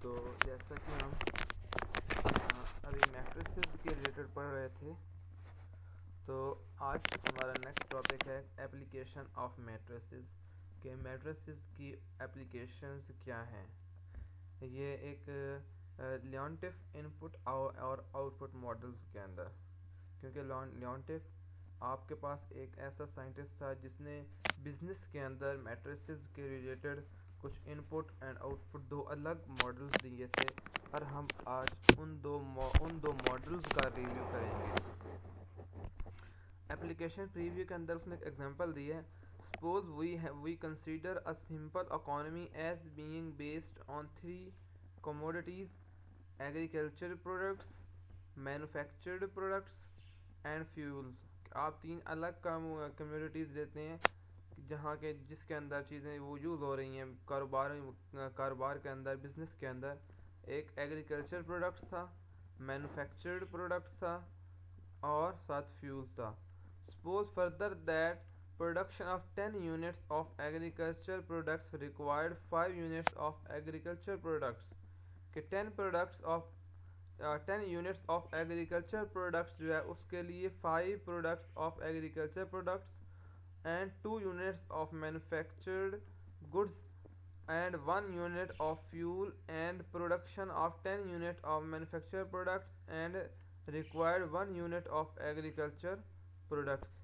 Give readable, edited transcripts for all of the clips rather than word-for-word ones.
तो जैसा कि हम अभी मैट्रिसेस के रिलेटेड पढ़ रहे थे, तो आज हमारा नेक्स्ट टॉपिक है एप्लीकेशन ऑफ मैट्रिसेस के मैट्रिसेस की एप्लीकेशंस क्या हैं। ये एक लियोनटिफ इनपुट और आउटपुट मॉडल्स के अंदर, क्योंकि लियोनटिफ आपके पास एक ऐसा साइंटिस्ट था जिसने बिजनेस के अंदर मैट्रिसेस के रिलेटेड कुछ इनपुट एंड आउटपुट दो अलग मॉडल्स दिए थे, और हम आज उन दो मॉडल्स का रिव्यू करेंगे। एप्लीकेशन प्रीव्यू के अंदर उसने एक एग्जांपल दी है। Suppose we consider a simple economy as being based on 3 commodities: agriculture products, manufactured products and fuels. आप 3 अलग कम्युनिटीज़ लेते हैं जहाँ के जिसके अंदर चीज़ें वो यूज़ हो रही हैं कारोबार के अंदर, बिजनेस के अंदर। एक एग्रीकल्चर प्रोडक्ट्स था, मैन्युफैक्चर्ड प्रोडक्ट्स था और साथ फ्यूल्स था। Suppose further that production of 10 units of agriculture products required 5 units of agriculture products कि 10 units of agriculture products जो है उसके लिए 5 products of agriculture products and 2 units of manufactured goods and 1 unit of fuel, and production of 10 units of manufactured products and required 1 unit of agriculture products।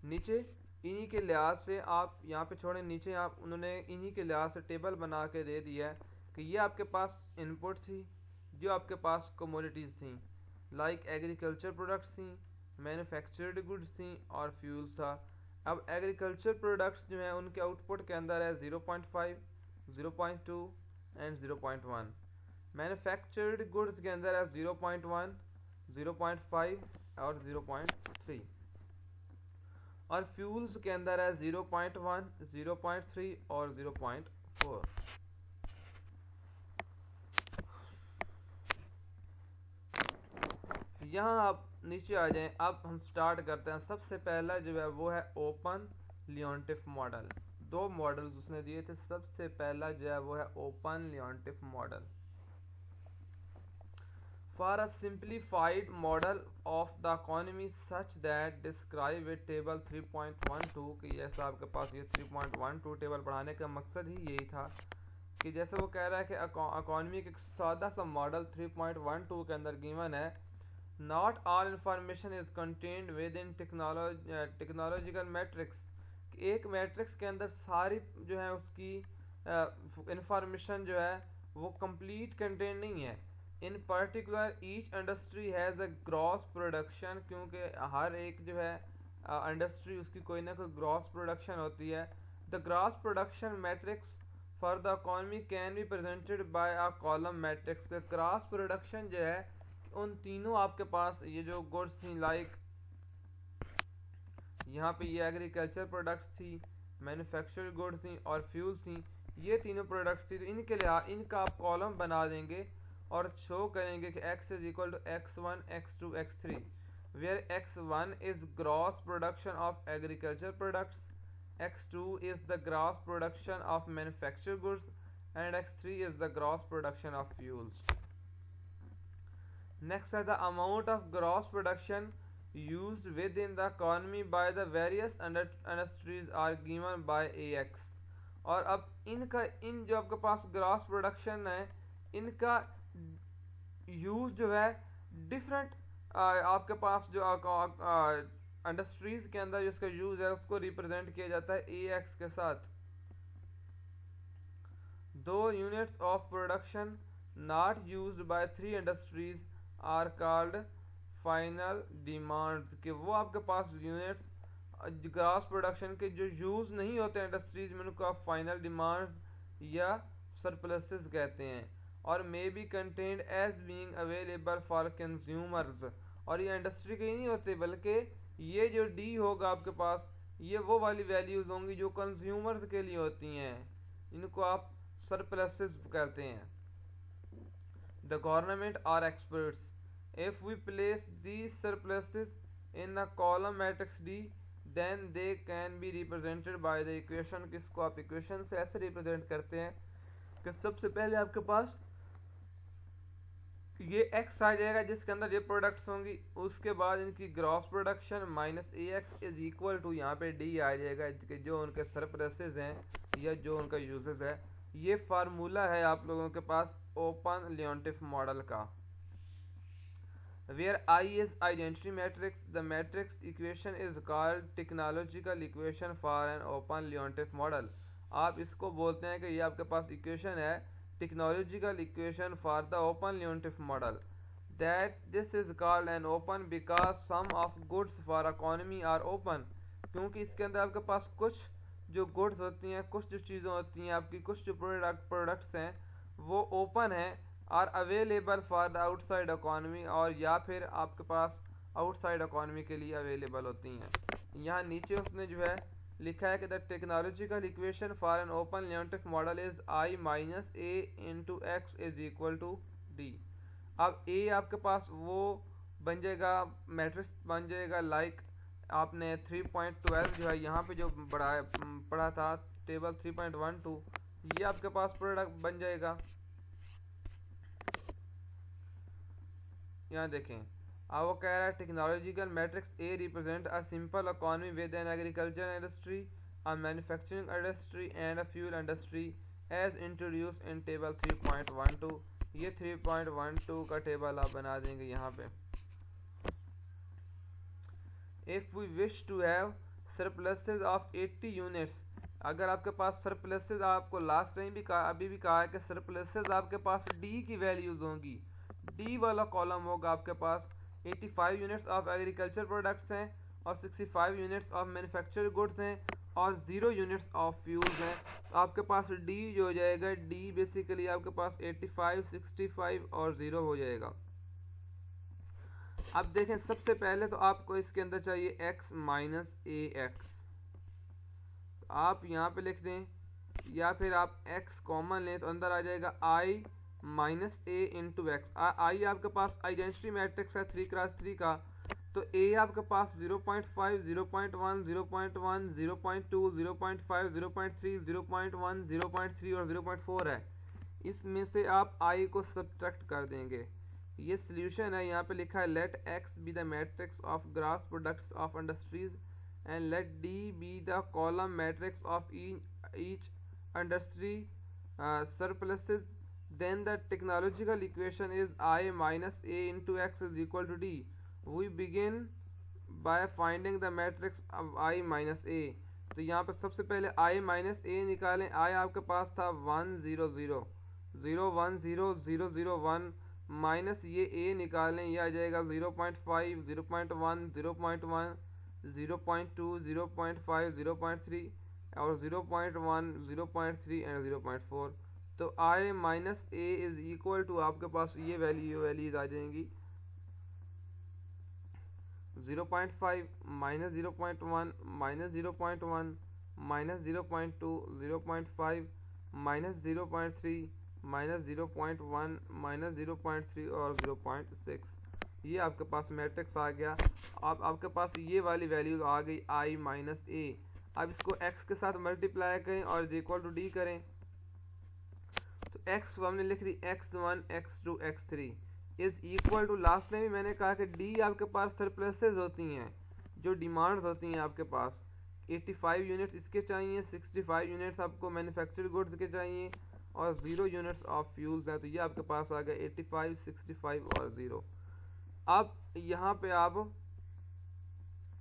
नीचे इन्हीं के लिहाज से आप यहाँ पे छोड़ें, नीचे आप उन्होंने इन्हीं के लिहाज से टेबल बना के दे दिया है कि ये आपके पास इनपुट थी, जो आपके पास कमोडिटीज़ थी, लाइक एग्रीकल्चर प्रोडक्ट्स थी, मैन्युफैक्चर्ड गुड्स थी और फ्यूल्स था। अब एग्रीकल्चर प्रोडक्ट्स जो हैं उनके आउटपुट के अंदर है 0.5, 0.2 एंड 0.1। मैन्युफैक्चर्ड गुड्स के अंदर है 0.1, 0.5 और 0.3, और फ्यूल्स के अंदर है 0.1, 0.3 और 0.4। यहाँ आप नीचे आ जाएं। अब हम स्टार्ट करते हैं। सबसे पहला जो है वो है ओपन लियोनटिफ मॉडल। 2 मॉडल्स उसने दिए थे। सबसे पहला जो है वो है open Leontief model. For a simplified model of the economy such that describe it table 3.12 कि जैसा आपके पास ये 3.12 टेबल पढ़ाने का मकसद ही यही था कि जैसे वो कह रहा है कि इकोनॉमी का एक सादा सा मॉडल 3.12 के अंदर गिवन है। Not all information is contained with in technological matrix. एक मैट्रिक्स के अंदर सारी जो है उसकी इंफॉर्मेशन जो है वो कंप्लीट कंटेन नहीं है। इन particular each industry has a gross production, क्योंकि हर एक जो है इंडस्ट्री उसकी कोई ना कोई ग्रॉस प्रोडक्शन होती है। The gross production matrix for the economy can be presented by a column matrix. का ग्रॉस प्रोडक्शन जो है उन तीनों आपके पास ये जो गुड्स थी, लाइक यहाँ पे ये एग्रीकल्चर प्रोडक्ट्स थी, मैन्युफैक्चर्ड गुड्स थी और फ्यूल्स थी, ये तीनों प्रोडक्ट्स थी। तो इनके लिए इनका आप कॉलम बना देंगे और शो करेंगे कि x is equal to x1, x2, x3, where x1 is gross production of agriculture products, x2 is the gross production of manufactured goods, and x3 is the gross production of fuels. Next are the amount of gross production used within the economy by the various industries are given by ax। और अब इनका जो आपके पास gross production है इनका use जो है different आपके पास जो इंडस्ट्रीज के अंदर जिसका यूज है उसको रिप्रेजेंट किया जाता है AX के साथ। 2 units of production not used by 3 industries are called final demands कि वो आपके पास यूनिट्स ग्रॉस प्रोडक्शन के जो यूज नहीं होते इंडस्ट्रीज में उनको आप फाइनल डिमांड्स या सरप्लसेस कहते हैं। और may be content as being available for consumers. और ये इंडस्ट्री के ही नहीं होते बल्कि ये जो डी होगा आपके पास ये वो वाली वैल्यूज होंगी जो कंज्यूमर्स के लिए होती हैं, इनको आप सरप्लसेस कहते हैं। The government are experts if we place these surpluses in a column matrix D then they can be represented by the equation. किसको आप इक्वेशन से ऐसे रिप्रेजेंट करते हैं कि सबसे पहले आपके पास ये x आ जाएगा जिसके अंदर ये प्रोडक्ट्स होंगी, उसके बाद इनकी gross production minus A X is equal to यहाँ पे डी आ जाएगा कि जो उनके सरप्लसेस हैं या जो उनका यूजेस है। ये फार्मूला है आप लोगों के पास ओपन लियोनटिफ मॉडल का, where I is identity matrix, the matrix equation is called technological equation for an open Leontief model। आप इसको बोलते हैं कि ये आपके पास इक्वेशन है technological equation for the open Leontief model, that this is called an open because sum of goods for economy are open, क्योंकि इसके अंदर आपके पास कुछ जो गुड्स होती हैं, कुछ जो चीज़ें होती हैं आपकी, कुछ जो प्रोडक्ट्स हैं वो ओपन हैं are available for the outside economy, और या फिर आपके पास आउटसाइड इकोनॉमी के लिए अवेलेबल होती हैं। यहाँ नीचे उसने जो है लिखा है कि the technological equation for an open Leontief model is I minus A into x is equal to d. अब ए आपके पास वो बन जाएगा, मैट्रिक्स बन जाएगा लाइक आपने 3.12 जो है यहाँ पे जो पढ़ा था टेबल 3.12, ये आपके पास प्रोडक्ट बन जाएगा। यहाँ देखें अब वो कह रहा है technological matrix A represent a simple economy with an agriculture industry, a manufacturing industry and a fuel industry as introduce in table 3.12। ये 3.12 का टेबल आप बना देंगे यहाँ पे। If we wish to have surpluses of 80 units, अगर आपके पास सरप्लसेस, आपको लास्ट टाइम भी कहा, अभी भी कहा है कि सरप्लसेस आपके पास डी की वैल्यूज होंगी, डी वाला कॉलम होगा आपके पास। 85 यूनिट्स ऑफ एग्रीकल्चर प्रोडक्ट्स हैं और 65 यूनिट्स ऑफ मैन्युफैक्चर गुड्स हैं और 0 यूनिट्स ऑफ फ्यूल्स हैं। तो आपके पास डी जो हो जाएगा, डी बेसिकली आपके पास 85, 65 और 0 हो जाएगा। अब देखें सबसे पहले तो आपको इसके अंदर चाहिए x माइनस ए एक्स, तो आप यहाँ पे लिख दें, या फिर आप x कॉमन लें तो अंदर आ जाएगा i minus A into x. I आपके पास आइडेंटिटी मैट्रिक्स है 3x3 का, तो a आपके पास 0.5, 0.1, 0.1, 0.2, 0.5, 0.3, 0.1, 0.3 और 0.4 है। इसमें से आप i को सब्ट्रैक्ट कर देंगे। ये सोल्यूशन है, यहाँ पे लिखा है let x be the matrix of gross products of industries and let d be the column matrix of each industry surpluses, then the technological equation is I minus a into x is equal to d। We begin by finding the matrix of I minus a। तो यहाँ पे सबसे पहले I minus a निकालें। I आपके पास था 1 0 0 0 1 0 0 0 1 minus ये a निकालें, ये आ जाएगा 0.5 0.1 0.1 0.2 0.5 0.3 और 0.1 0.3 एंड 0.4। तो i minus A is equal to आपके पास ये वैल्यूज आ जाएंगी 0.5 minus 0.1 minus 0.1 minus 0.2 0.5 minus 0.3 minus 0.1 minus 0.3 और 0.6। ये आपके पास मैट्रिक्स आ गया। अब आपके पास ये वाली वैल्यूज आ गई i माइनस ए। अब इसको x के साथ मल्टीप्लाई करें और इज इक्वल टू डी करें, तो x को हमने लिख दी x1 x2 x3 is equal to, last में भी मैंने कहा कि d आपके पास सरप्लसेस होती हैं, जो डिमांड्स होती हैं आपके पास 85 यूनिट्स इसके चाहिए, 65 यूनिट्स आपको मैन्युफैक्चर गुड्स के चाहिए और 0 यूनिट्स ऑफ फ्यूल्स हैं। तो ये आपके पास आ गया 85, 65 और 0। अब यहाँ पे आप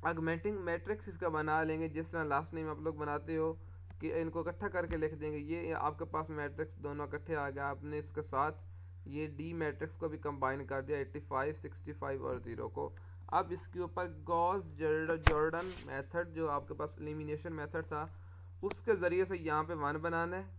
ऑगमेंटिंग मैट्रिक्स इसका बना लेंगे जिस तरह लास्ट टाइम आप लोग बनाते हो कि इनको इकट्ठा करके लिख देंगे। ये आपके पास मैट्रिक्स दोनों इकट्ठे आ गया, आपने इसके साथ ये डी मैट्रिक्स को भी कंबाइन कर दिया 85, 65 और 0 को। अब इसके ऊपर गॉस जॉर्डन मेथड जो आपके पास एलिमिनेशन मेथड था उसके ज़रिए से यहाँ पे 1 बनाना है।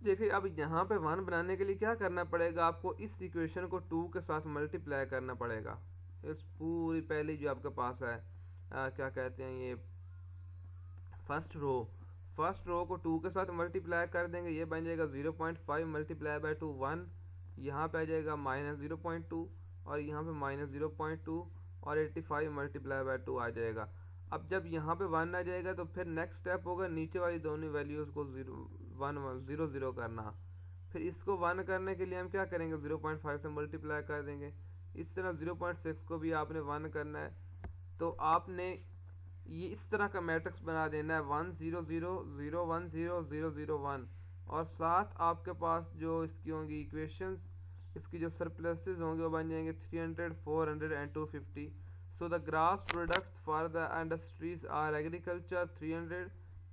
देखिए अब यहाँ पे 1 बनाने के लिए क्या करना पड़ेगा, आपको इस इक्वेशन को 2 के साथ मल्टीप्लाई करना पड़ेगा। इस पूरी पहली जो आपके पास है क्या कहते हैं ये फर्स्ट रो को 2 के साथ मल्टीप्लाई कर देंगे, ये बन जाएगा 0.5 मल्टीप्लाई बाय 2 1, यहाँ पे आ जाएगा माइनस 0.2 और यहाँ पे माइनस 0.2 और 85 मल्टीप्लाई बाय 2 आ जाएगा। अब जब यहाँ पे 1 आ जाएगा तो फिर नेक्स्ट स्टेप होगा नीचे वाली दोनों वैल्यूज़ को 0 करना। फिर इसको 1 करने के लिए हम क्या करेंगे, 0.5 से मल्टीप्लाई कर देंगे। इस तरह 0.6 को भी आपने 1 करना है। तो आपने ये इस तरह का मैट्रिक्स बना देना है 1 0 0 0 1 0 0 0 1, और साथ आपके पास जो इसकी होंगी इक्वेशंस, इसकी जो सरप्लसेस होंगे वो बन जाएंगे 300 400 and 250। So the gross products for the industries are agriculture 300,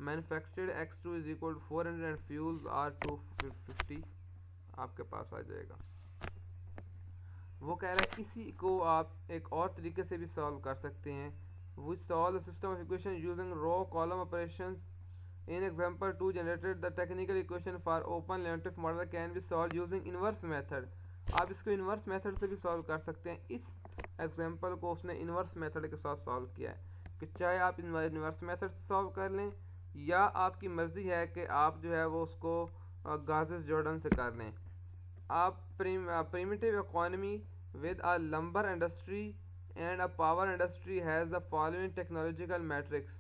manufactured x2 is equal to 400 and fuels are 250 आपके पास आ जाएगा। वो कह रहा है इसी को आप एक और तरीके से भी सॉल्व कर सकते हैं। We solve the system of equation using row column operations in example 2 generated the technical equation for open linear model can be solve using inverse method. आप इसको इनवर्स मेथड से भी सॉल्व कर सकते हैं। इस एग्जांपल को उसने इनवर्स मेथड के साथ सॉल्व किया है कि चाहे आप इनवर्स मेथड से सॉल्व कर लें या आपकी मर्जी है कि आप जो है वो उसको गासेस जॉर्डन से कर लें। आप primitive economy with a lumber industry and a power industry has the following technological matrix.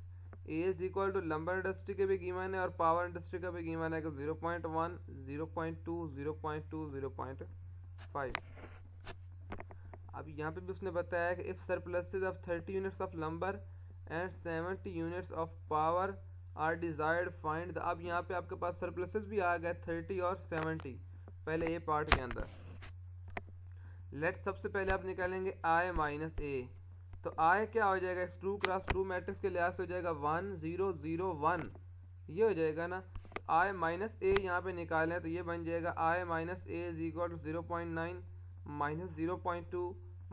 A is equal to lumber industry के भी गिवन है और power industry का भी गिवन है कि 0.1 0.2 0.2 0.5। अब यहाँ पे भी उसने बताया कि if surpluses of 30 units of lumber and 70 units of power are desired find the। अब यहाँ पे आपके पास surpluses भी आ गए 30 और 70 पहले ए पार्ट के अंदर। लेट सबसे पहले आप निकालेंगे i माइनस ए। तो i क्या हो जाएगा, इस 2 क्रॉस 2 मैट्रिक्स के लिहाज से हो जाएगा 1 0 0 1, ये हो जाएगा ना। i माइनस ए यहाँ पे निकालें तो ये बन जाएगा i minus A is equal to 0.9 minus 0.2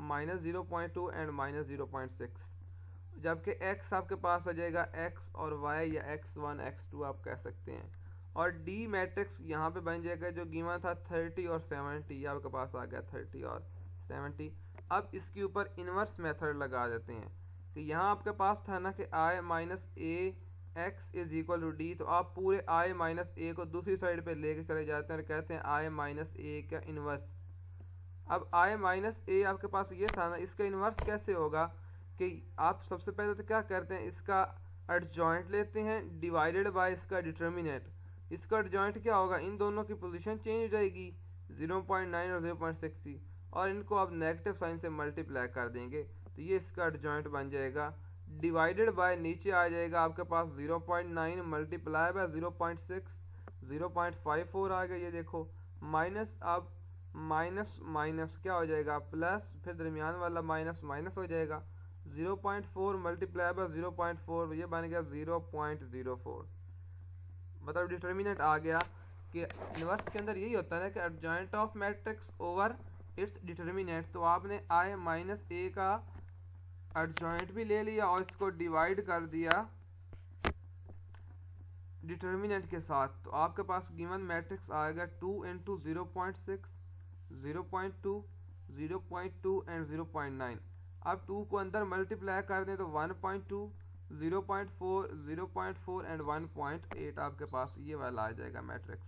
minus 0.2 and minus 0.6, जबकि x आपके पास आ जाएगा x और y या x1 x2 आप कह सकते हैं। और डी मैट्रिक्स यहाँ पे बन जाएगा जो गिवन था 30 और 70, ये आपके पास आ गया 30 और 70। अब इसके ऊपर इनवर्स मेथड लगा देते हैं कि यहाँ आपके पास था ना कि i minus A X is equal to D, तो आप पूरे i माइनस ए को दूसरी साइड पे लेके चले जाते हैं और कहते हैं i माइनस ए का इनवर्स। अब i माइनस ए आपके पास ये था ना, इसका इनवर्स कैसे होगा कि आप सबसे पहले तो क्या करते हैं, इसका एडजॉइंट लेते हैं डिवाइडेड बाय इसका डिटर्मिनेंट। इसका एडजॉइंट क्या होगा, इन दोनों की पोजीशन चेंज हो जाएगी 0.9 और 0.6 और इनको आप नेगेटिव साइन से मल्टीप्लाई कर देंगे तो ये इसका एडजॉइंट बन जाएगा। डिवाइडेड बाय नीचे आ जाएगा आपके पास 0.9 मल्टीप्लाई बाय 0.6 0.54 आ गया, ये देखो माइनस। अब माइनस माइनस क्या हो जाएगा प्लस, फिर दरमियान वाला माइनस माइनस हो जाएगा 0.4 मल्टीप्लाई बाय 0.4, ये बन गया 0.04। मतलब डिटर्मिनेंट आ गया कि इनवर्स के अंदर यही होता है कि adjoint of matrix over its determinant. तो आपने i माइनस ए का एडजॉइंट भी ले लिया और इसको डिवाइड कर दिया डिटर्मिनेंट के साथ, तो आपके पास गिवन मैट्रिक्स आएगा 2 इंटू 0.6 0.2 0.2 एंड 0.9। अब 2 को अंदर मल्टीप्लाई कर दें तो 1.2 0.4 0.4 एंड 1.8 आपके पास ये वाला आ जाएगा मैट्रिक्स।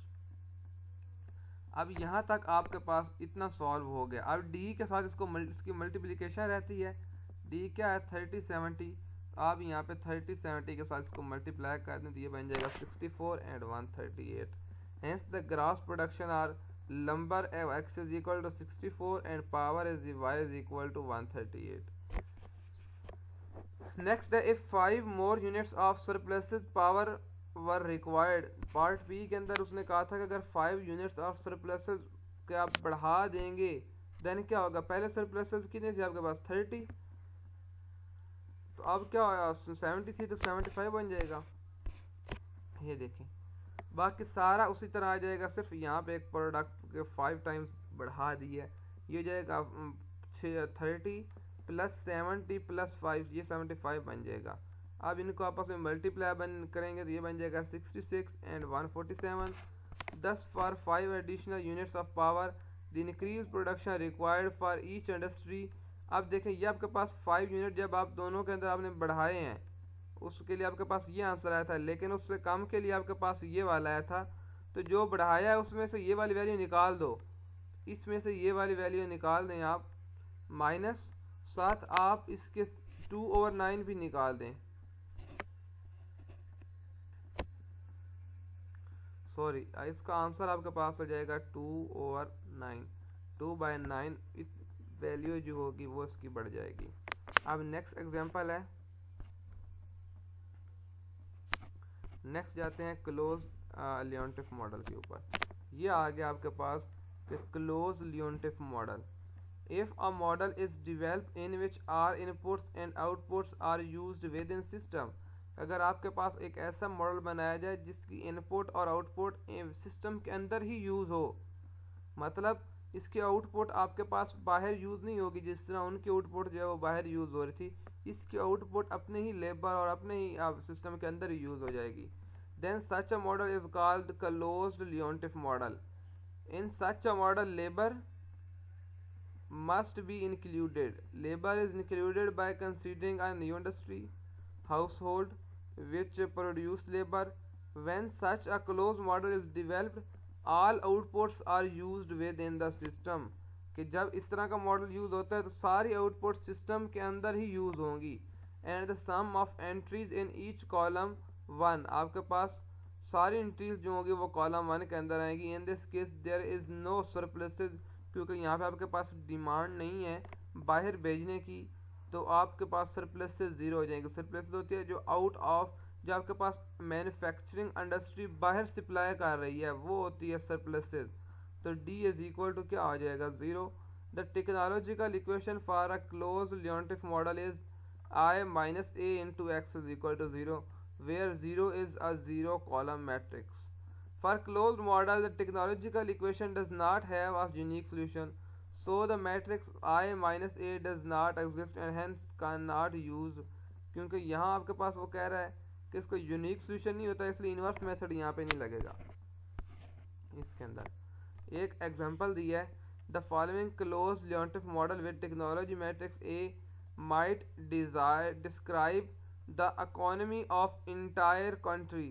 अब यहाँ तक आपके पास इतना सॉल्व हो गया। अब डी के साथ इसकी मल्टीप्लिकेशन रहती है, डी क्या है 30 70, आप यहाँ पे 30 70 के साथ इसको मल्टीप्लाई कर दें तो ये बन जाएगा 64 and 138। Hence the gross production are lumber x is equal to 64 and power is y is equal to 138। Next है if 5 more units of surpluses power were required. Part B के अंदर उसने कहा था कि अगर 5 यूनिट्स ऑफ सरप्लसेस के आप बढ़ा देंगे देन क्या होगा, पहले सरप्लसेस कितने थे आपके पास 30, तो अब क्या होगा 70 थी तो 75 बन जाएगा। ये देखें बाकी सारा उसी तरह आ जाएगा, सिर्फ यहाँ पे एक प्रोडक्ट के 5 टाइम्स बढ़ा दी है, ये जाएगा 30 प्लस 70 प्लस 5, ये 75 बन जाएगा। अब इनको आपस में मल्टीप्लाई करेंगे तो ये बन जाएगा 66 and 147। 10 for 5 additional units of power the increase production required for each industry. अब देखें ये आपके पास 5 यूनिट जब आप दोनों के अंदर आपने बढ़ाए हैं उसके लिए आपके पास ये आंसर आया था, लेकिन उससे कम के लिए आपके पास ये वाला आया था। तो जो बढ़ाया है उसमें से ये वाली वैल्यू निकाल दो, इसमें से ये वाली वैल्यू निकाल दें आप, माइनस साथ आप इसके 2/9 भी निकाल दें, सॉरी, इसका आंसर आपके पास हो जाएगा 2/9। 2/9 वैल्यू जो होगी वो इसकी बढ़ जाएगी। अब नेक्स्ट एग्जांपल है, नेक्स्ट जाते हैं क्लोज लियोनटिफ मॉडल के ऊपर। ये आ गया आपके पास close Leontief model. If a model is developed in which are inputs and outputs are used within system, अगर आपके पास एक ऐसा मॉडल बनाया जाए जिसकी इनपुट और आउटपुट सिस्टम के अंदर ही यूज हो, मतलब इसकी आउटपुट आपके पास बाहर यूज नहीं होगी, जिस तरह उनकी आउटपुट जो है वो बाहर यूज हो रही थी, इसकी आउटपुट अपने ही लेबर और अपने ही सिस्टम के अंदर ही यूज हो जाएगी। Then such a model is called closed Leontief model. In such a model labour must be included. Labor is included by considering a new industry, household, which produce labor. When such a closed model is developed, all outputs are used within the system. कि जब इस तरह का model use होता है तो सारी output system के अंदर ही यूज होंगी। And the sum of entries in each column 1, आपके पास सारी एंट्रीज जो होंगी वो कॉलम 1 के अंदर आएंगी। In this case there is no surpluses, क्योंकि यहाँ पे आपके पास डिमांड नहीं है बाहर भेजने की, तो आपके पास सरप्लसेस ज़ीरो हो जाएंगे। सरप्लसेस होती है जो आउट ऑफ, जो आपके पास मैन्युफैक्चरिंग इंडस्ट्री बाहर सप्लाई कर रही है, वो होती है सरप्लसेस। तो डी इज इक्वल टू क्या आ जाएगा, zero. The technological equation for a close Leontief model is I minus a into x is equal to 0, where 0 is a zero column matrix. For closed model, the technological equation does not have a unique solution, so the matrix I minus a does not exist and hence cannot use। क्योंकि यहाँ आपके पास वो कह रहा है कि इसको unique solution नहीं होता, इसलिए इन्वर्स मेथड यहाँ पे नहीं लगेगा। इसके अंदर एक एग्जांपल दिया है, the following close Leontief model with technology matrix A might describe the economy of entire country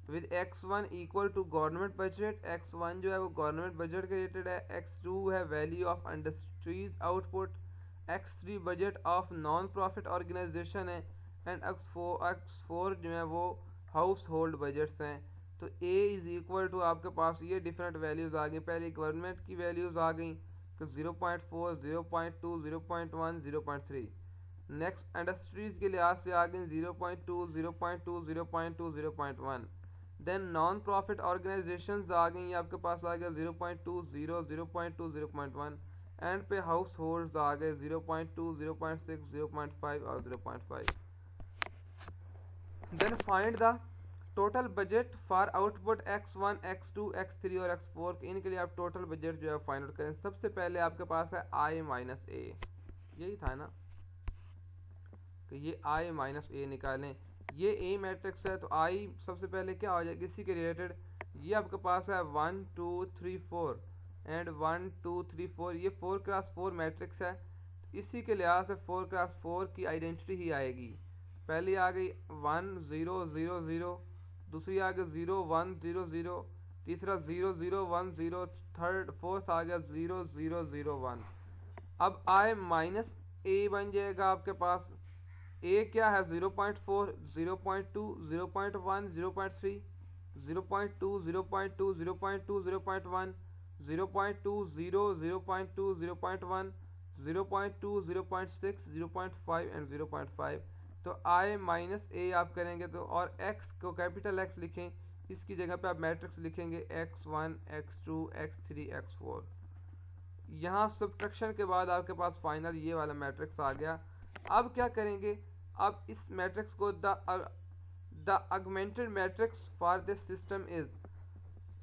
with x1 equal to government budget। x1 जो है वो गवर्नमेंट बजट के रिलेटेड है, x2 है value of industries output, x3 budget of non profit organization है, and x4 जो है वो हाउस होल्ड बजट्स हैं। तो a इज इक्वल टू आपके पास ये डिफरेंट वैल्यूज आ गई। पहले गवर्नमेंट की वैल्यूज आ गई तो 0.4, 0.2, 0.1, 0.3। नेक्स्ट इंडस्ट्रीज के लिहाज से आ गई 0.2, 0.2, 0.2, 0.1। देन नॉन प्रॉफिट ऑर्गेनाइजेशंस आ गई, आपके पास आ गया 0.2, 0, 0.2, 0.1। एंड पे हाउस होल्ड्स आ गए 0.2, 0.6, 0.5 और 0.5। Then find the total budget for output x1, x2, x3 और x4। इनके लिए आप टोटल बजट जो है फाइंड आउट करें। सबसे पहले आपके पास है i माइनस a, यही था ना कि ये i माइनस a निकालें। ये a मैट्रिक्स है तो i सबसे पहले क्या हो जाएगा इसी के रिलेटेड, ये आपके पास है 1 2 3 4 एंड 1 2 3 4, ये 4x4 मैट्रिक्स है। इसी के लिहाज से 4x4 की आइडेंटिटी ही आएगी। पहली आ गई 1 0 0 0, दूसरी आ गई 0 1 0 0, तीसरा 0 0 1 0, फोर्थ आ गया 0 0 0 1। अब i माइनस a बन जाएगा आपके पास। a क्या है 0.4, 0.2, 0.1, 0.3, 0.2, 0.2, 0.2, 0.1, 0.2 0, 0.2, 0.1, 0.2, 0.6, 0.5 एंड 0.5। तो i माइनस a आप करेंगे तो, और x को कैपिटल X लिखें, इसकी जगह पे आप मैट्रिक्स लिखेंगे x1, x2, x3, x4। यहाँ सब्ट्रैक्शन के बाद आपके पास फाइनल ये वाला मैट्रिक्स आ गया। अब क्या करेंगे, अब इस मैट्रिक्स को the augmented matrix for this system is,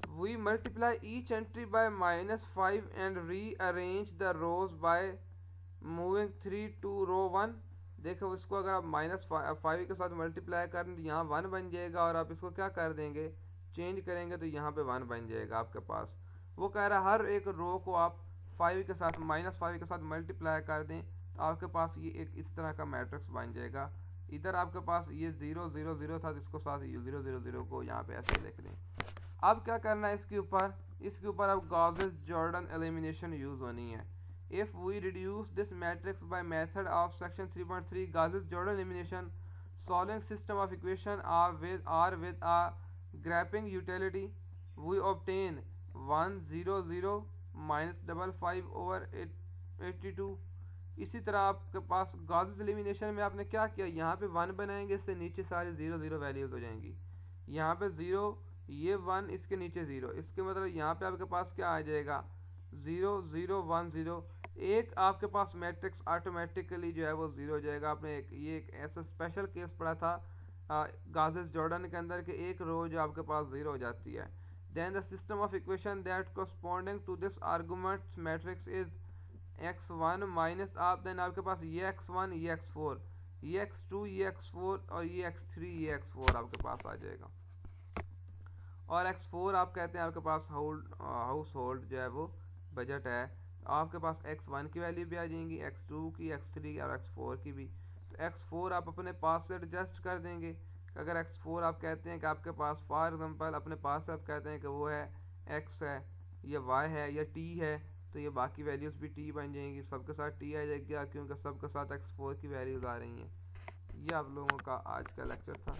we multiply each entry by -5 and rearrange the rows by moving 3 to row 1। देखो इसको अगर आप -5 के साथ मल्टीप्लाई करें तो यहाँ 1 बन जाएगा, और आप इसको क्या कर देंगे चेंज करेंगे तो यहाँ पे 1 बन जाएगा आपके पास। वो कह रहा है हर एक रो को आप 5 के साथ -5 के साथ मल्टीप्लाई कर दें तो आपके पास ये एक इस तरह का मैट्रिक्स बन जाएगा। इधर आपके पास ये 0 0 0 था, जिसको साथ 0 0 0 को यहाँ पे ऐसे लिख दें। अब क्या करना है इसके ऊपर अब गॉसेस जॉर्डन एलिमिनेशन यूज होनी है। If we reduce this matrix by method of section 3.3 Gauss Jordan elimination, solving system of equation are with a graphing utility we obtain 100 minus 55/82। इसी तरह आपके पास गॉसेस एलिमिनेशन में आपने क्या किया, यहाँ पे 1 बनाएंगे, इससे नीचे सारी 0 वैल्यूज हो जाएंगी। यहाँ पे 0, ये 1, इसके नीचे 0, इसके मतलब यहाँ पे आपके पास क्या आ जाएगा 0 0 1 0। एक आपके पास मैट्रिक्स ऑटोमेटिकली जो है वो 0 हो जाएगा। आपने एक ऐसा स्पेशल केस पढ़ा था गॉसेस जॉर्डन के अंदर कि एक रो जो आपके पास 0 हो जाती है। Then the system of equation that corresponding to this argument matrix is x1 minus आप देन आपके पास ये x1 ये x4 ये x2 ये x4 और ये x3 ये x4 आपके पास आ जाएगा। और x4 आप कहते हैं आपके पास हाउस होल्ड जो है वो बजट है। आपके पास x1 की वैल्यू भी आ जाएंगी, x2 की, x3 की और x4 की भी। तो x4 आप अपने पास से एडजस्ट कर देंगे। अगर x4 आप कहते हैं कि आपके पास फॉर एग्जांपल अपने पास से आप कहते हैं कि वो है x है, ये y है, या t है, तो ये बाकी वैल्यूज भी t बन जाएंगी, सबके साथ t आ जाएगा क्योंकि सबके साथ x4 की वैल्यूज आ रही हैं। ये आप लोगों का आज का लेक्चर था।